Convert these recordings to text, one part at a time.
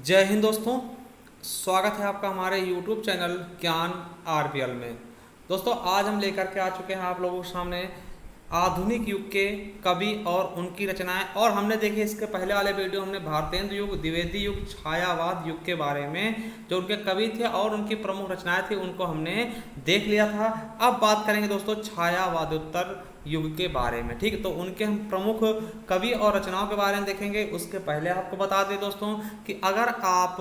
जय हिंद दोस्तों। स्वागत है आपका हमारे YouTube चैनल ज्ञान आरपीएल में। दोस्तों आज हम लेकर के आ चुके हैं आप लोगों के सामने आधुनिक युग के कवि और उनकी रचनाएं। और हमने देखिए इसके पहले वाले वीडियो हमने भारतेंदु युग, द्विवेदी युग, छायावाद युग के बारे में जो उनके कवि थे और उनकी प्रमुख रचनाएं थी उनको हमने देख लिया था। अब बात करेंगे दोस्तों छायावादोत्तर युग के बारे में। ठीक, तो उनके हम प्रमुख कवि और रचनाओं के बारे में देखेंगे। उसके पहले आपको बता दें दोस्तों कि अगर आप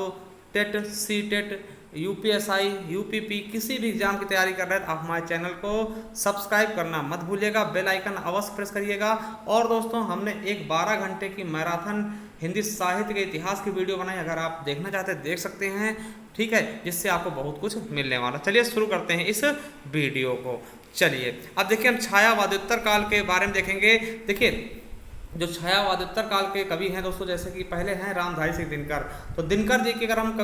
TET, C TET, UPSI, UPP किसी भी एग्जाम की तैयारी कर रहे हैं तो आप हमारे चैनल को सब्सक्राइब करना मत भूलिएगा, बेल आइकन अवश्य प्रेस करिएगा। और दोस्तों हमने एक 12 घंटे की मैराथन हिंदी साहित्य के इतिहास की वीडियो बनाई, अगर आप देखना चाहते हैं देख सकते हैं। ठीक है, जिससे आपको बहुत कुछ मिलने वाला। चलिए शुरू करते हैं इस वीडियो को। चलिए अब देखिए हम छायावादोत्तर काल के बारे में देखेंगे। देखिए जो छायावादोत्तर काल के कवि हैं दोस्तों, जैसे कि पहले हैं रामधारी सिंह दिनकर। तो दिनकर जी की अगर हम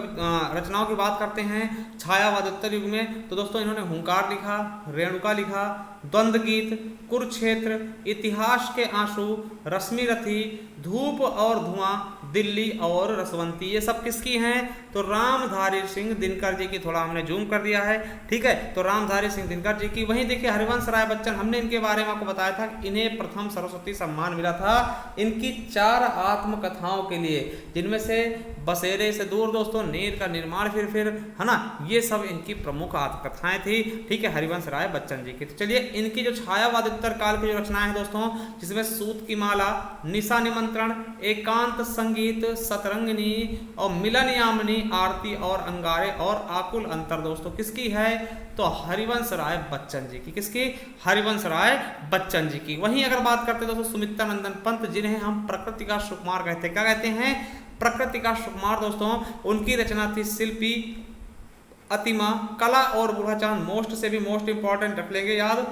रचनाओं की बात करते हैं छायावादोत्तर युग में, तो दोस्तों इन्होंने हुंकार लिखा, रेणुका लिखा, द्वंद्व गीत, कुरुक्षेत्र, इतिहास के आंसू, रश्मि रथी, धूप और धुआं, दिल्ली और रसवंती, ये सब किसकी हैं? तो रामधारी सिंह दिनकर जी की। थोड़ा हमने जूम कर दिया है। ठीक है, तो रामधारी सिंह दिनकर जी की। वहीं देखिए हरिवंश राय बच्चन, हमने इनके बारे में आपको बताया था कि इन्हें प्रथम सरस्वती सम्मान मिला था इनकी 4 आत्मकथाओं के लिए, जिनमें से बसेरे से दूर दोस्तों, नीर का निर्माण, फिर है ना, ये सब इनकी प्रमुख आत्मकथाएं थी। ठीक है, हरिवंश राय बच्चन जी की। तो चलिए इनकी जो छायावादोत्तर काल की जो रचनाएं हैं दोस्तों, जिसमें सूत की माला, निशा निमंत्रण, एकांत संगीत, सतरंगिनी और मिलन यामिनी, आरती और अंगारे और आकुल अंतर दोस्तों किसकी है? तो हरिवंश राय बच्चन जी की। किसकी? हरिवंश राय बच्चन जी की। वहीं अगर बात करते हैं दोस्तों सुमित्रानंदन पंत, जिन्हें हम प्रकृति का सुकुमार कहते हैं। क्या कहते हैं? प्रकृति का सुकुमार दोस्तों। उनकी रचना थी शिल्पी, अतिमा, कला और बूढ़ा चांद। मोस्ट से भी मोस्ट इंपॉर्टेंट रख लेंगे याद,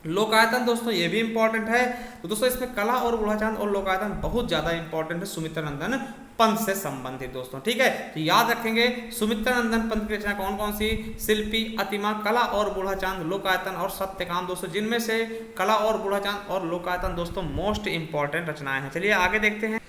लोकायतन दोस्तों, ये भी इंपॉर्टेंट है। तो दोस्तों इसमें कला और बूढ़ा चांद और लोकायतन बहुत ज्यादा इंपॉर्टेंट है सुमित्रानंदन पंत से संबंधित दोस्तों। ठीक है, तो याद रखेंगे सुमित्रानंदन पंत की रचना कौन कौन सी? शिल्पी, अतिमा, कला और बूढ़ा चांद, लोकायतन और सत्यकाम दोस्तों, जिनमें से कला और बूढ़ा चांद और लोकायतन दोस्तों मोस्ट इंपॉर्टेंट रचनाएं हैं। चलिए आगे देखते हैं।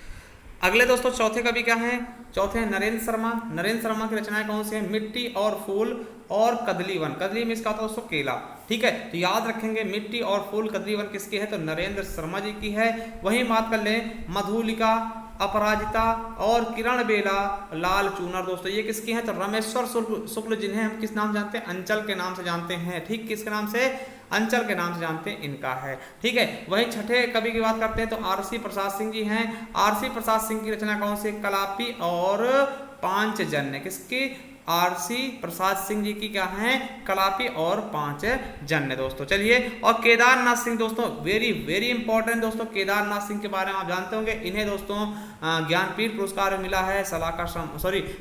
अगले दोस्तों चौथे कवि क्या हैं? चौथे हैं नरेंद्र शर्मा। नरेंद्र शर्मा की रचनाएं कौन सी हैं? मिट्टी और फूल और कदली वन। कदली में इसका होता है दोस्तों केला। ठीक है, तो याद रखेंगे मिट्टी और फूल, कदली वन किसकी है? तो नरेंद्र शर्मा जी की है। वहीं बात कर लें मधुलिका, अपराजिता और किरण बेला, लाल चूनर दोस्तों, ये किसकी हैं? तो रमेश्वर शुक्ल, जिन्हें हम किस नाम जानते हैं? अंचल के नाम से जानते हैं। ठीक, किसके नाम से? अंचल के नाम से जानते हैं, इनका है। ठीक है, वहीं छठे कवि की बात करते हैं तो आरसी प्रसाद सिंह जी हैं। आरसी प्रसाद सिंह की रचना कौन सी? कलापी और पांचजन्य। किसकी? आरसी प्रसाद सिंह जी की क्या है? कलापी और पांचजन्य दोस्तों। चलिए, और केदारनाथ सिंह दोस्तों, वेरी वेरी इंपॉर्टेंट दोस्तों, केदारनाथ सिंह के बारे में आप जानते होंगे। इन्हें दोस्तों ज्ञानपीठ पुरस्कार मिला है,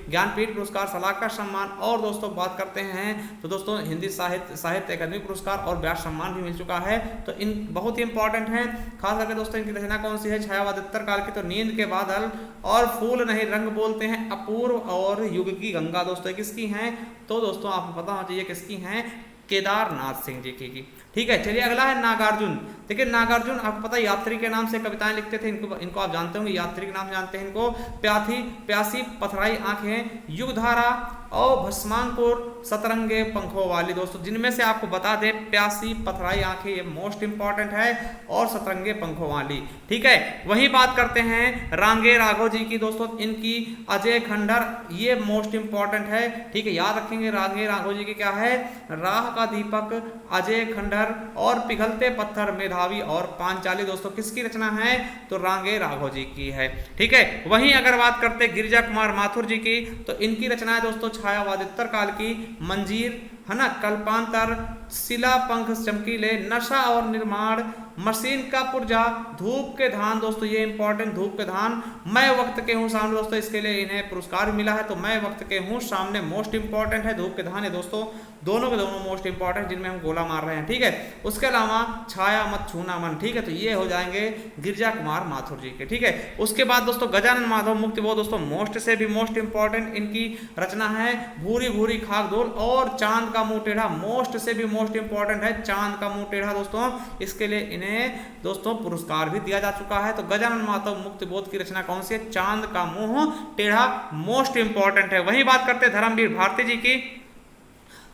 ज्ञानपीठ पुरस्कार, सलाहकार सम्मान, और दोस्तों बात करते हैं तो दोस्तों हिंदी साहित्य अकादमी पुरस्कार और व्यास सम्मान भी मिल चुका है। तो इन बहुत ही इंपॉर्टेंट है। खास करके दोस्तों इनकी रचना कौन सी है छायावादोत्तर काल की? तो नींद के बादल और फूल नहीं रंग बोलते हैं, अपूर्व और युग की गंगा दोस्तों किसकी हैं? तो दोस्तों आपको पता होना चाहिए किसकी हैं? केदारनाथ सिंह जी की। ठीक है, चलिए अगला है नागार्जुन। देखिए नागार्जुन आपको पता है यात्री के नाम से कविताएं लिखते थे। इनको आप जानते होंगे, यात्री के नाम से जानते हैं इनको। प्यासी, पथराई आंखें, युगधारा और भस्मांकुर, सतरंगे पंखों वाली दोस्तों, जिनमें से आपको बता दें प्यासी, पथराई आंखें ये मोस्ट इंपॉर्टेंट है, और सतरंगे पंखों वाली। ठीक है, वही बात करते हैं रांगे राघव जी की दोस्तों, इनकी अजय खंडर, ये मोस्ट इंपॉर्टेंट है। ठीक है, याद रखेंगे रांगे राघव जी की क्या है? राह का दीपक, अजय खंडर और पिघलते पत्थर, मेधावी और पांचाली दोस्तों किसकी रचना है? तो रांगे राघव जी की है। ठीक है, वहीं अगर बात करते गिरिजा कुमार माथुर जी की, तो इनकी रचनाएं दोस्तों छायावादोत्तर काल की मंजीर, है ना, कल्पांतर, शिला पंख चमकीले, नशा और निर्माण, मशीन का पुर्जा, धूप के धान दोस्तों, ये इंपॉर्टेंट, धूप के धान, मैं वक्त के हूँ सामने दोस्तों, इसके लिए इन्हें पुरस्कार मिला है। तो मैं वक्त के हूँ सामने मोस्ट इंपॉर्टेंट है, धूप के धान है दोस्तों, दोनों के दोनों मोस्ट इंपॉर्टेंट, जिनमें हम गोला मार रहे हैं। ठीक है, उसके अलावा छाया मत छूना मन। ठीक है, तो ये हो जाएंगे गिरिजा कुमार माथुर जी के। ठीक है, उसके बाद दोस्तों गजानन माधव मुक्ति, वो दोस्तों मोस्ट से भी मोस्ट इंपॉर्टेंट इनकी रचना है। भूरी भूरी खाक धूल और चांद का मुंह टेढ़ा, मोस्ट से भी मोस्ट इंपॉर्टेंट है चांद का मुंह टेढ़ा दोस्तों, इसके लिए इन्हें इन्हें दोस्तों पुरस्कार भी दिया जा चुका है। तो गजानन माधव मुक्ति बोध की रचना कौन सी है? चांद का मुंह टेढ़ा, मोस्ट इंपॉर्टेंट है। वहीं बात करते हैं धर्मवीर भारती जी की।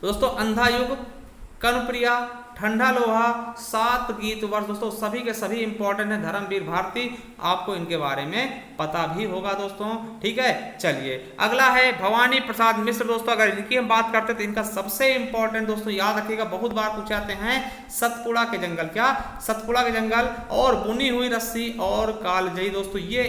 दोस्तों अंधा युग, कर्णप्रिया, ठंडा लोहा, 7 गीत वर्ष, दोस्तों सभी के सभी इंपॉर्टेंट है। धर्मवीर भारती, आपको इनके बारे में पता भी होगा दोस्तों, ठीक है। चलिए अगला है भवानी प्रसाद मिश्र। दोस्तों अगर इनकी हम बात करते हैं तो इनका सबसे इंपॉर्टेंट दोस्तों याद रखिएगा, बहुत बार पूछे जाते हैं, सतपुड़ा के जंगल। क्या? सतपुड़ा के जंगल और बुनी हुई रस्सी और कालजयी। दोस्तों ये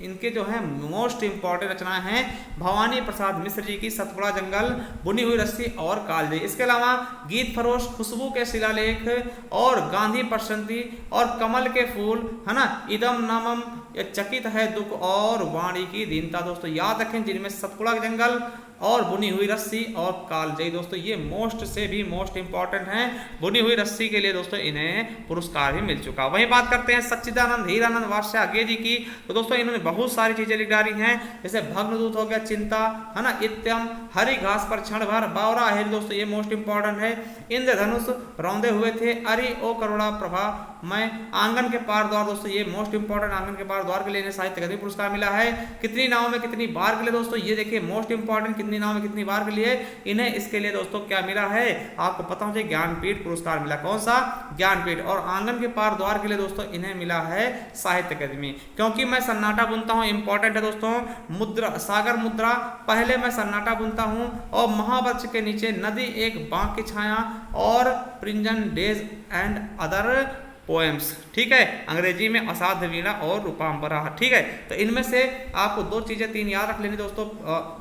इनके जो है मोस्ट इंपॉर्टेंट रचनाएं हैं भवानी प्रसाद मिश्र जी की, सतपुड़ा जंगल, बुनी हुई रस्सी और कालजयी। इसके अलावा गीत फरोश, खुशबू के शिलालेख और गांधी प्रशंति और कमल के फूल, है ना, इदम नमम, चकित है दुख और वाणी की दीनता। दोस्तों याद रखें, जिनमें सतपुड़ा के जंगल और बुनी हुई रस्सी और कालजयी, दोस्तों ये मोस्ट से भी मोस्ट इंपॉर्टेंट हैं। बुनी हुई रस्सी के लिए दोस्तों इन्हें पुरस्कार भी मिल चुका। वहीं बात करते हैं सच्चिदानंद हीरानंद वात्स्यायज्ञ जी की। तो दोस्तों इन्होंने बहुत सारी चीजें लिख डाली हैं, जैसे भग्नदूत हो गया, चिंता, है ना, इत्यम, हरी घास पर क्षण भर, बावरा अहेर, दोस्तों ये मोस्ट इंपॉर्टेंट है। इंद्रधनुष, रौंदे हुए थे, अरि ओ करुणा प्रभा, मैं, आंगन के पार द्वार, दोस्तों ये मोस्ट इंपॉर्टेंट, आंगन के पार द्वार के लिए इन्हें साहित्य अकादमी पुरस्कार मिला है। कितनी नाव में कितनी बार के लिए, दोस्तों ये देखिए मोस्ट इंपॉर्टेंट, कितनी नाव में कितनी बार के लिए इन्हें, इसके लिए दोस्तों क्या मिला है आपको पता होना चाहिए, ज्ञानपीठ पुरस्कार मिला। कौन सा? ज्ञानपीठ। और आंगन के पार द्वार के लिए दोस्तों इन्हें मिला है साहित्य अकादमी। क्योंकि मैं सन्नाटा बुनता हूं, इंपॉर्टेंट है दोस्तों। मुद्रा, सागर मुद्रा, पहले मैं सन्नाटा बुनता हूं, और महावृक्ष के नीचे नदी एक बांक की छाया, और प्रिंजन डेज एंड अदर पोएम्स, ठीक है, अंग्रेजी में असाध्य वीणा और रूपांबरा, ठीक है। तो इनमें से आपको 2 चीजें 3 याद रख लेनी दोस्तों।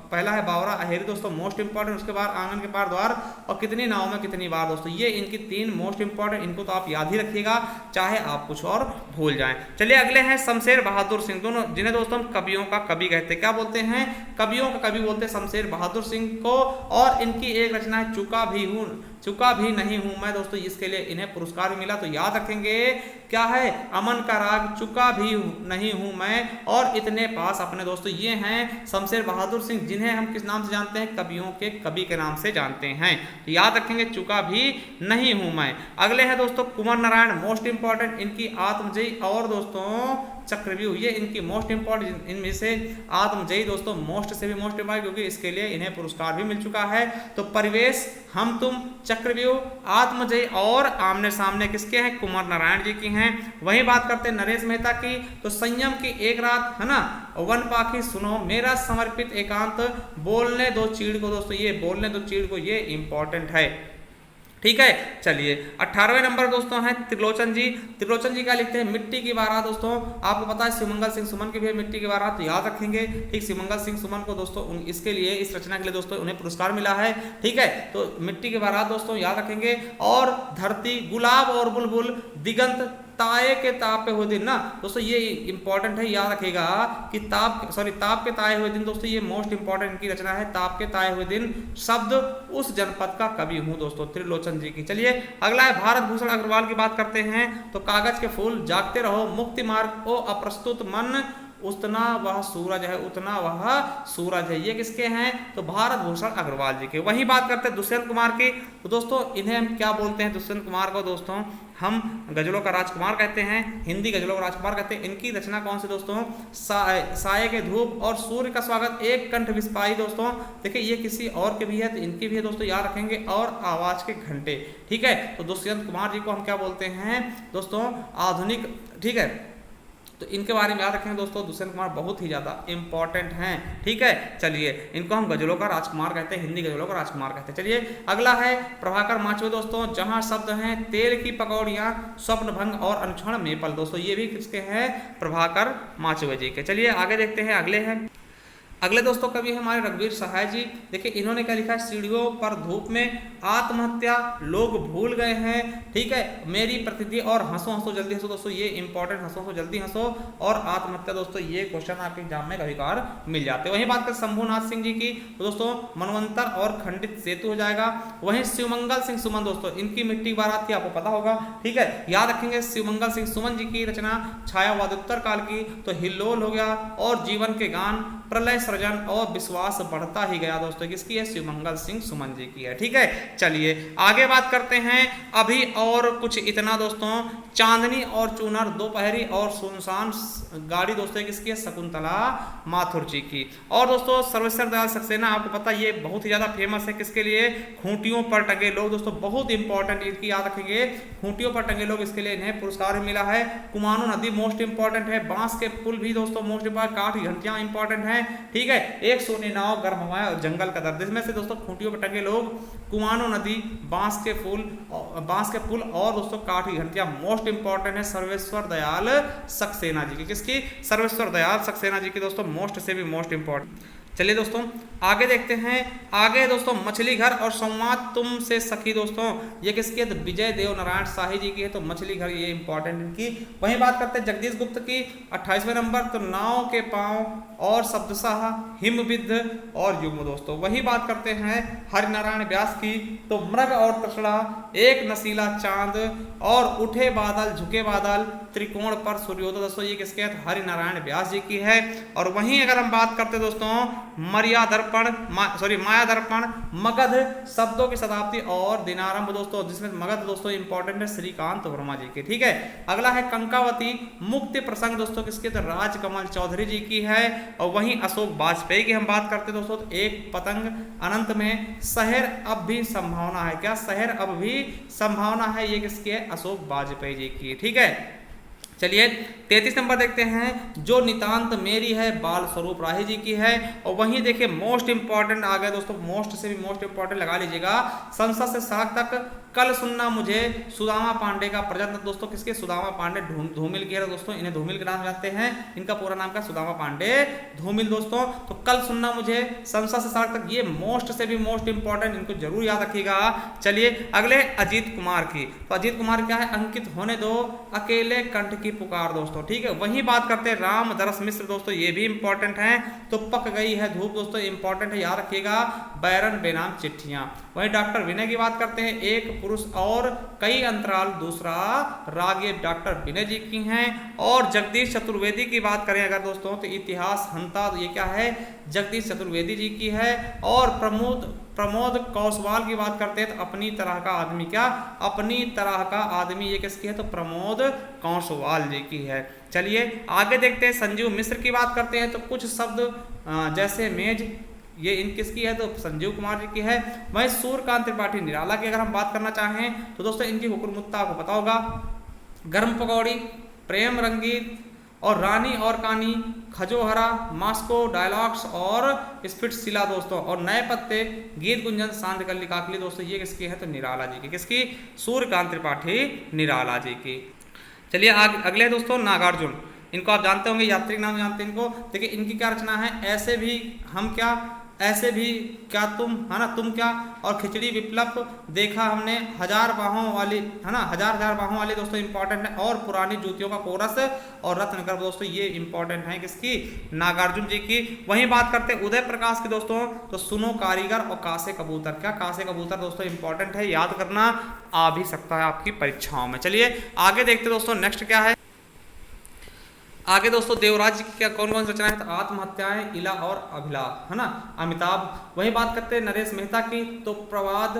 पहला है बावरा अहेरी, दोस्तों मोस्ट इंपॉर्टेंट। उसके बाद आंगन के पार द्वार और कितनी नाव में कितनी बार, दोस्तों ये इनकी 3 मोस्ट इंपॉर्टेंट। इनको तो आप याद ही रखिएगा, चाहे आप कुछ और भूल जाएं। चलिए अगले हैं शमशेर बहादुर सिंह, दोनों जिन्हें दोस्तों हम कवियों का कवि कहते हैं। क्या बोलते हैं? कवियों का कवि बोलते हैं शमशेर बहादुर सिंह को। और इनकी एक रचना है चुका भी नहीं हूं मैं, दोस्तों इसके लिए इन्हें पुरस्कार भी मिला। तो याद रखेंगे क्या है? अमन का राग, चुका भी नहीं हूं मैं, और इतने पास अपने, दोस्तों ये हैं शमशेर बहादुर सिंह, जिन्हें हम किस नाम से जानते हैं? कवियों के कवि के नाम से जानते हैं। तो याद रखेंगे चुका भी नहीं हूं मैं। अगले हैं दोस्तों कुंवर नारायण, मोस्ट इंपॉर्टेंट, इनकी आत्मजयी और दोस्तों चक्रव्यूह, ये इनकी मोस्ट इंपॉर्टेंट। इनमें से आत्मजयी दोस्तों मोस्ट से भी मोस्ट इंपॉर्टेंट, क्योंकि इसके लिए इन्हें पुरस्कार भी मिल चुका है। तो परिवेश, हम तुम, चक्रव्यूह, आत्मजयी और आमने सामने किसके हैं? कुंवर नारायण जी की हैं। वहीं बात करते हैं नरेश मेहता की। तो संयम की एक रात, है ना, वन पाखी सुनो, मेरा समर्पित एकांत, बोलने दो चीड़ को, दोस्तों ये बोलने दो चीड़ को, ये इंपॉर्टेंट है, ठीक है। चलिए 18वें नंबर दोस्तों हैं त्रिलोचन जी। त्रिलोचन जी क्या लिखते हैं? मिट्टी की बारात। दोस्तों आपको पता है शिवमंगल सिंह सुमन की भी मिट्टी की बारात, तो याद रखेंगे, ठीक। शिवमंगल सिंह सुमन को दोस्तों इसके लिए, इस रचना के लिए दोस्तों उन्हें पुरस्कार मिला है, ठीक है। तो मिट्टी की बारात दोस्तों याद रखेंगे। और धरती, गुलाब और बुलबुल, दिगंत, ताए के ताप पे हुए दिन, ना दोस्तों ये इंपॉर्टेंट है, याद रखेगा कि ताप के ताए हुए दिन, दोस्तों ये मोस्ट इंपॉर्टेंट इनकी रचना है, ताप के ताए हुए दिन, शब्द उस जनपद का कवि हूं, दोस्तों त्रिलोचन जी की। चलिए अगला है भारत भूषण अग्रवाल की बात करते हैं। तो कागज के फूल, जागते रहो, मुक्ति मार्ग, ओ अप्रस्तुत मन, उतना वह सूरज है, उतना वह सूरज है, ये किसके हैं? तो भारत भूषण अग्रवाल जी के। वहीं बात करते हैं दुष्यंत कुमार की। तो दोस्तों इन्हें हम क्या बोलते हैं? दुष्यंत कुमार को दोस्तों हम गजलों का राजकुमार कहते हैं, हिंदी गजलों का राजकुमार कहते हैं। इनकी रचना कौन सी दोस्तों? साये के धूप और सूर्य का स्वागत, एक कंठ विस्पाई। दोस्तों देखिए ये किसी और के भी है, तो इनकी भी है दोस्तों, याद रखेंगे। और आवाज के घंटे, ठीक है। तो दुष्यंत कुमार जी को हम क्या बोलते हैं दोस्तों? आधुनिक, ठीक है। तो इनके बारे में याद रखेंगे दोस्तों, दुष्यंत कुमार बहुत ही ज़्यादा इंपॉर्टेंट हैं, ठीक है। चलिए इनको हम गजलों का राजकुमार कहते हैं, हिंदी गजलों का राजकुमार कहते हैं। चलिए अगला है प्रभाकर माचवे दोस्तों, जहां शब्द हैं तेल की पकौड़ियाँ, स्वप्न भंग और अनुक्षण मेपल। दोस्तों ये भी किसके हैं? प्रभाकर माचवे जी के। चलिए आगे देखते हैं, अगले हैं। अगले दोस्तों कवि हमारे रघुवीर सहाय जी। देखिए इन्होंने क्या लिखा है? सीढ़ियों पर धूप में, आत्महत्या, लोग भूल गए हैं, ठीक है, मेरी प्रतिनिधि और हंसो हंसो जल्दी हंसो। दोस्तों ये इंपॉर्टेंट, हंसो हंसो जल्दी हंसो और आत्महत्या, दोस्तों ये क्वेश्चन आपके एग्जाम में कभी कभार मिल जाते हैं। वहीं बात करें शंभुनाथ सिंह जी की, तो दोस्तों मनवंतर और खंडित सेतु हो जाएगा। वहीं शिवमंगल सिंह सुमन, दोस्तों इनकी मिट्टी की बारात थी, आपको पता होगा, ठीक है, याद रखेंगे। शिवमंगल सिंह सुमन जी की रचना छायावाद उत्तर काल की, तो हिल्लोल हो गया और जीवन के गान, प्रलय सृजन और विश्वास बढ़ता ही गया दोस्तों। किसकी है? शिवमंगल सिंह सुमन जी की है। ठीक है, चलिए आगे बात करते हैं। अभी और कुछ इतना दोस्तों, चांदनी और चूनर, दोपहरी और सुनसान गाड़ी दोस्तों किसकी है? शकुंतला माथुर जी की। और दोस्तों सर्वेश्वर दयाल सक्सेना, आपको पता ये बहुत ही ज्यादा फेमस है किसके लिए? खूंटियों पर टंगे लोग दोस्तों, बहुत इंपॉर्टेंट, इसकी याद रखेंगे, खूंटियों पर टंगे लोग, इसके लिए इन्हें पुरस्कार भी मिला है। कुमाऊं नदी मोस्ट इंपॉर्टेंट है, बांस के पुल भी दोस्तों मोस्ट इंपॉर्टेंट, काठ घंटियां इंपॉर्टेंट है। ठीक है, एक सोनी नाव, गर्भ हवाएं और जंगल का दर्द, इसमें से दोस्तों खूंटियों पर टंगे लोग, कुमाऊं नदी, बांस के पुल और दोस्तों काठ की घंटियां मोस्ट इंपॉर्टेंट है सर्वेश्वर दयाल सक्सेना जी की। किसकी? सर्वेश्वर दयाल सक्सेना जी की दोस्तों, मोस्ट से भी मोस्ट इंपॉर्टेंट। चलिए दोस्तों आगे देखते हैं। आगे दोस्तों मछली घर और संवाद तुमसे सखी दोस्तों, ये किसकी है? तो विजय देव नारायण शाही जी की है। तो मछली घर ये इंपॉर्टेंट इनकी। वहीं बात करते हैं जगदीश गुप्त की 28वें नंबर, तो नाव के पांव और शब्दशाह, हिमविद्ध और युग्म दोस्तों। वही बात करते हैं हरिनारायण व्यास की, तो मृग और तृष्णा, एक नशीला चांद और उठे बादल झुके बादल, त्रिकोण पर सूर्योदय दोस्तों, ये किसके है? तो हरिनारायण व्यास जी की है। और वहीं अगर हम बात करते दोस्तों माया दर्पण, मगध शब्दों की शताब्दी और दिनारंभ दोस्तों, जिसमें मगध दोस्तों इंपॉर्टेंट है श्रीकांत वर्मा जी के। ठीक है, अगला है कंकावती मुक्ति प्रसंग दोस्तों, किसके? तो राजकमल चौधरी जी की है। और वहीं अशोक वाजपेयी की हम बात करते दोस्तों, तो एक पतंग अनंत में, शहर अब भी संभावना है, क्या? शहर अब भी संभावना है, ये किसकी है? अशोक वाजपेयी जी की। ठीक है, चलिए 33 नंबर देखते हैं, जो नितांत मेरी है, बाल स्वरूप राही जी की है। और वहीं देखिए मोस्ट इंपॉर्टेंट आ गया दोस्तों, मोस्ट से भी मोस्ट इंपॉर्टेंट लगा लीजिएगा, संसद से सड़क तक, कल सुनना मुझे, सुदामा पांडे का प्रजन्म दोस्तों, किसके? सुदामा पांडे धूमिल के है दोस्तों, इन्हें धूमिल के नाम जानते हैं, इनका पूरा नाम का सुदामा पांडे धूमिल दोस्तों। तो कल सुनना मुझे, संसद से सड़क तक, ये मोस्ट से भी मोस्ट इंपॉर्टेंट, इनको जरूर याद रखिएगा। चलिए अगले अजीत कुमार की, तो अजीत कुमार क्या है? अंकित होने दो, अकेले कंठ की पुकार दोस्तों। ठीक है, वही बात करते हैं रामदरस मिश्र दोस्तों, ये भी इंपॉर्टेंट है। तो पक गई है धूप दोस्तों, इंपॉर्टेंट है, याद रखिएगा। बैरन बेनाम चिट्ठियां। वही डॉक्टर विनय की बात करते हैं, एक पुरुष और कई अंतराल, दूसरा राग, ये डॉक्टर विनय जी की हैं। और जगदीश चतुर्वेदी की बात करें अगर दोस्तों, तो इतिहास हंता, ये क्या है? जगदीश चतुर्वेदी जी की है। और प्रमोद कौशवाल की बात करते हैं, तो अपनी तरह का आदमी, क्या? अपनी तरह का आदमी, ये किसकी है? तो प्रमोद कौशवाल जी की है। चलिए आगे देखते हैं, संजीव मिश्र की बात करते हैं, तो कुछ शब्द जैसे मेज, ये इन किसकी है? तो संजीव कुमार जी की है। वहीं सूर्यकांत त्रिपाठी निराला की अगर हम बात करना चाहें, तो दोस्तों इनकी हुकुरमुत्ता आपको पता होगा, गर्म पकौड़ी, प्रेम रंगीत और रानी और कहानी, खजोहरा, मास्को डायलॉग्स और स्फिटशिला दोस्तों। और नए पत्ते, गीत गुंजन, सांझ कल्ली काकली दोस्तों, ये किसकी है? तो निराला जी की। किसकी? सूर्यकांत त्रिपाठी निराला जी की। चलिए अगले दोस्तों नागार्जुन, इनको आप जानते होंगे, यात्री नाम जानते हैं इनको। देखिए इनकी क्या रचना है? ऐसे भी हम क्या, ऐसे भी क्या तुम, है ना, तुम क्या, और खिचड़ी विप्लव देखा हमने, हजार बाहों वाली, है ना, हजार बाहों वाली दोस्तों इंपॉर्टेंट है। और पुरानी जूतियों का कोरस और रत्नगर्भ दोस्तों, ये इंपॉर्टेंट है किसकी? नागार्जुन जी की। वहीं बात करते हैं उदय प्रकाश की दोस्तों, तो सुनो कारीगर और कासे कबूतर, क्या? कासे कबूतर दोस्तों इंपॉर्टेंट है, याद करना आ भी सकता है आपकी परीक्षाओं में। चलिए आगे देखते दोस्तों, नेक्स्ट क्या है? आगे दोस्तों देवराज की क्या कौन कौन सी रचना है? तो आत्महत्याएं, इला और अभिला, है ना, अमिताभ। वही बात करते हैं नरेश मेहता की, तो प्रवाद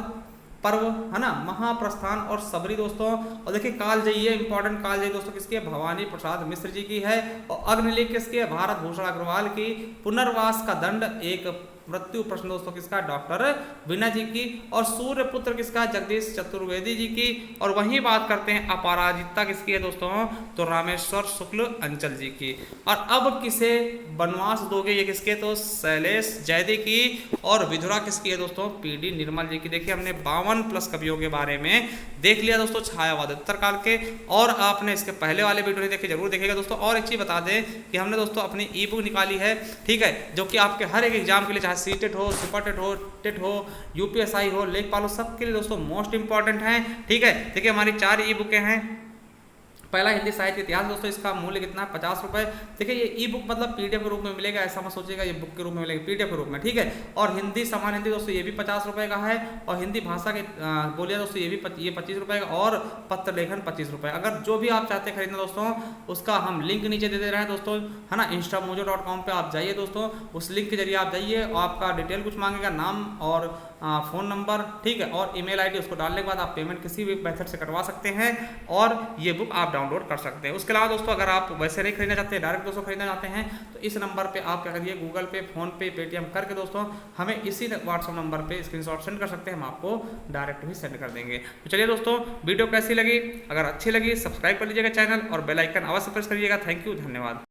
पर्व, है ना, महाप्रस्थान और सबरी दोस्तों। और देखिए कालजयी, इंपॉर्टेंट कालजयी दोस्तों किसकी है? भवानी प्रसाद मिश्र जी की है। और अग्निलेख किसकी है? भारत भूषण अग्रवाल की। पुनर्वास का दंड, एक मृत्यु प्रश्न दोस्तों किसका? डॉक्टर विनय जी की। और सूर्यपुत्र किसका? जगदीश चतुर्वेदी जी की। और वहीं बात करते हैं अपराजिता किसकी है दोस्तों? तो रामेश्वर शुक्ल अंचल जी की। और अब किसे वनवास दोगे, ये किसके? तो शैलेश जयदे की। और विधुरा किसकी है दोस्तों? पीडी निर्मल जी की। देखिए हमने 52+ कवियों के बारे में देख लिया दोस्तों, छायावाद उत्तरकाल के। और आपने इसके पहले वाले वीडियो नहीं देखे, जरूर देखेगा दोस्तों। और एक चीज बता दें कि हमने दोस्तों अपनी ई बुक निकाली है, ठीक है, जो कि आपके हर एक एग्जाम के लिए, चाहे सीटेट हो, सुपरटेट हो, टेट हो, यूपीएसआई हो, लेखपाल हो, सबके लिए दोस्तों मोस्ट इंपॉर्टेंट है। ठीक है, देखिए हमारी 4 ई बुकें हैं, पहला हिंदी साहित्य इतिहास दोस्तों, इसका मूल्य कितना है 50 रुपये। देखिए ये ई बुक मतलब पीडीएफ के रूप में मिलेगा, ऐसा मत सोचिएगा ये बुक के रूप में मिलेगा, पीडीएफ के रूप में, ठीक है। और हिंदी समान हिंदी दोस्तों ये भी 50 रुपये का है, और हिंदी भाषा के बोलिए दोस्तों ये 25 रुपये का, और पत्र लेखन 25 रुपये। अगर जो भी आप चाहते हैं खरीदना दोस्तों, उसका हम लिंक नीचे दे रहे हैं दोस्तों, है ना। instamojo.com पे आप जाइए दोस्तों, उस लिंक के जरिए आप जाइए, और आपका डिटेल कुछ मांगेगा, नाम और फ़ोन नंबर, ठीक है, और ईमेल आईडी, उसको डालने के बाद आप पेमेंट किसी भी मेथड से करवा सकते हैं, और ये बुक आप डाउनलोड कर सकते हैं। उसके अलावा दोस्तों अगर आप वैसे नहीं खरीदना चाहते, डायरेक्ट दोस्तों खरीदना चाहते हैं, तो इस नंबर पे आप क्या करिए, गूगल पे, फोन पे, पेटीएम करके दोस्तों हमें इसी व्हाट्सअप नंबर पे स्क्रीनशॉट सेंड कर सकते हैं, हम आपको डायरेक्ट भी सेंड कर देंगे। तो चलिए दोस्तों, वीडियो कैसी लगी, अगर अच्छी लगी सब्सक्राइब कर लीजिएगा चैनल, और बेल आइकन अवश्य प्रेस करिएगा। थैंक यू, धन्यवाद।